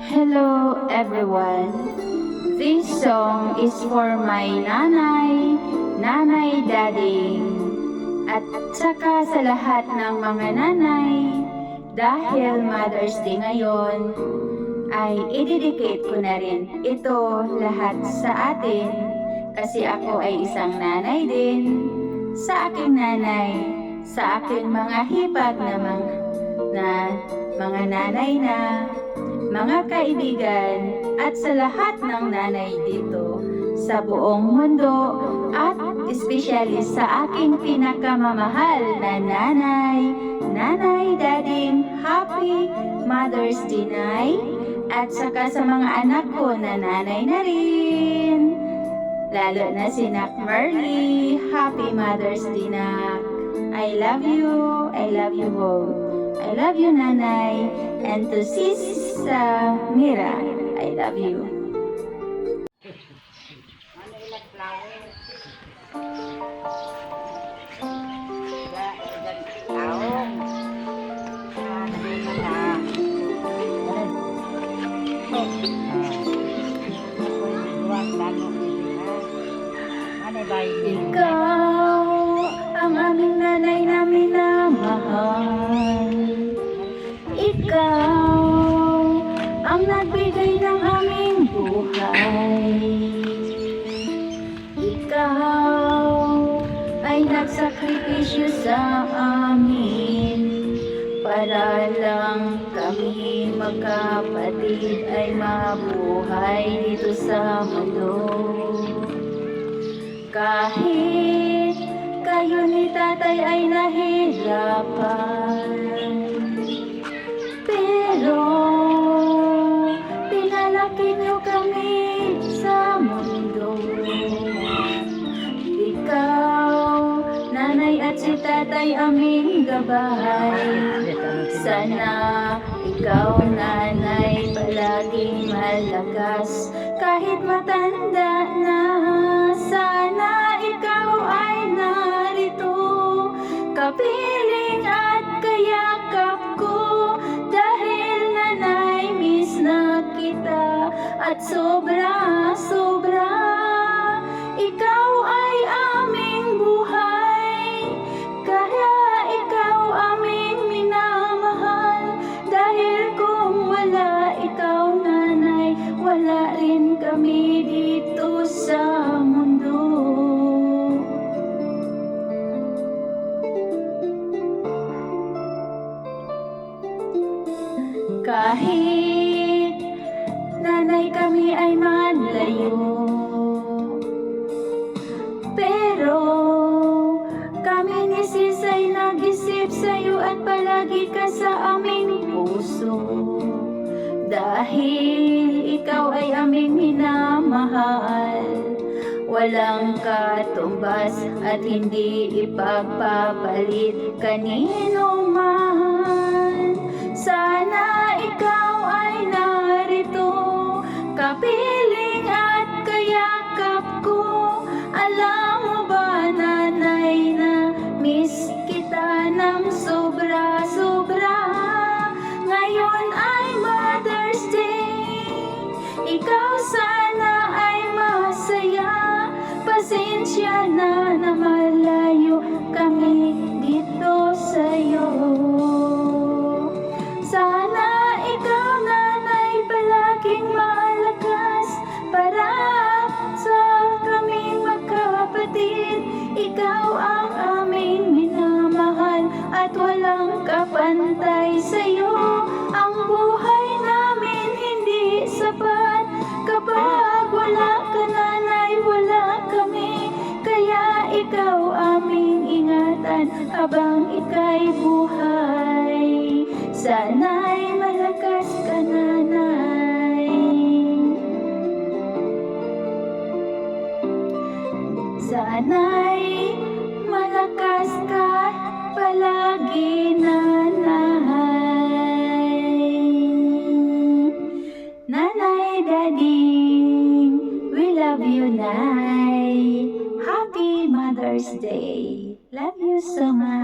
Hello everyone. This song is for my nanay, dading, at saka sa lahat ng mga nanay. Dahil Mother's Day ngayon, ay i-dedicate ko na rin ito lahat sa atin kasi ako ay isang nanay din. Sa aking nanay, sa aking mga hipag na mga nanay na, mga kaibigan, at sa lahat ng nanay dito sa buong mundo, at especially sa aking pinakamamahal na nanay, dading, happy Mother's Day, Nay. At saka sa mga anak ko na nanay na rin, lalo na si Nak Merly, happy Mother's Day, Nak. I love you both. I love you, Nanay. And to Sis Mira, I love you. Ikaw ang aming nanay na minamahal. Ikaw ang nagbigay ng aming buhay. Ikaw ay nagsakripisyo sa amin para lang kami magkapatid ay mabuhay dito sa mundo. Kahit kayo ni tatay ay nahirapan, pero pinalaki niyo kami sa mundo. Ikaw, nanay at si tatay aming gabay. Sana ikaw, nanay, palaging malakas kahit matanda na. Sana ikaw ay narito, kapiling at kayakap ko, dahil nanay, miss na kita at sobra ikaw ay aming buhay. Kaya ikaw aming minamahal, dahil kung wala ikaw, nanay, wala rin kami dito sa mundo. Kahit nanay kami ay malayo, pero kami ni Sis ay nag-isip sa'yo at palagi ka sa aming puso. Dahil ikaw ay aming minamahal, walang katumbas at hindi ipagpapalit kanino man. Sana ikaw ay narito, kapiling at kayakap ko. Alam mo ba, nanay, na miss kita ng sobra. Ngayon ay Mother's Day, ikaw sana ay masaya. Pasensya na malayo kami dito sa'yo. Sana ikaw, nanay, palaging malakas para sa kaming magkapatid. Ikaw ang aming minamahal at walang kapantay sa'yo. Ang buhay namin hindi sapat kapag wala ka, nanay, wala kami. Kaya ikaw aming ingatan habang ika'y buhay. Sana'y malakas ka, nanay. Sana'y malakas ka palagi, nanay. Nanay, daddy, we love you, Nay. Happy Mother's Day. Love you so much.